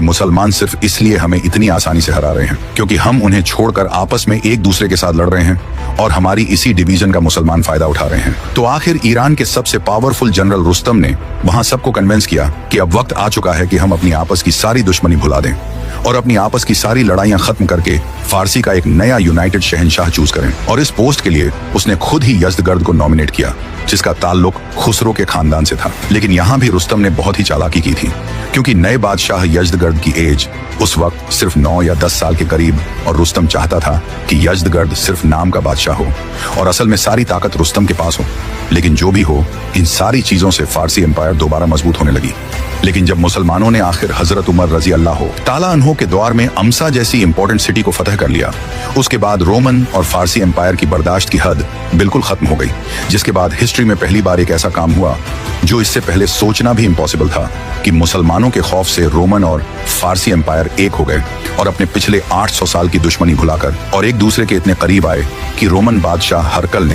कि मुसलमान सिर्फ इसलिए हमें इतनी आसानी से हरा रहे हैं क्योंकि हम उन्हें छोड़कर आपस में एक दूसरे के साथ लड़ रहे हैं और हमारी इसी डिवीजन का मुसलमान फायदा उठा रहे हैं। तो आखिर ईरान के सबसे पावरफुल जनरल रुस्तम ने वहां सबको कन्विंस किया कि अब वक्त आ चुका है कि हम अपनी आपस की सारी दुश्मनी भुला दें और अपनी आपस की सारी लड़ाइयां खत्म करके फारसी का एक नया यूनाइटेड शहंशाह चूज करें। और इस पोस्ट के लिए उसने खुद ही यज़्दगर्द को नॉमिनेट किया, जिसका ताल्लुक खुसरो के खानदान से था। लेकिन यहाँ भी रुस्तम ने बहुत ही चालाकी की थी, क्योंकि नए बादशाह यज़्दगर्द की एज उस वक्त सिर्फ 9 या 10 साल के करीब, और रुस्तम चाहता था कि यज़्दगर्द सिर्फ नाम का बादशाह हो और असल में सारी ताकत रुस्तम के पास हो। लेकिन जो भी हो, इन सारी चीजों से फारसी एम्पायर दोबारा मजबूत होने लगी। लेकिन जब मुसलमानों ने आखिर हजरत उमर रजी अल्लाह ताला अन्हो के दौर में अमसा जैसी इंपॉर्टेंट सिटी को फतह कर लिया, उसके बाद रोमन और फारसी एम्पायर की बर्दाश्त की हद बिल्कुल खत्म हो गई। जिसके बाद हिस्ट्री में पहली बार एक ऐसा काम हुआ जो इससे पहले सोचना भी इम्पॉसिबल था, कि मुसलमानों के खौफ से रोमन और फारसी एम्पायर एक हो गए और अपने पिछले 800 साल की दुश्मनी भुलाकर और एक दूसरे के इतने करीब आए कि रोमन बादशाह हरकल ने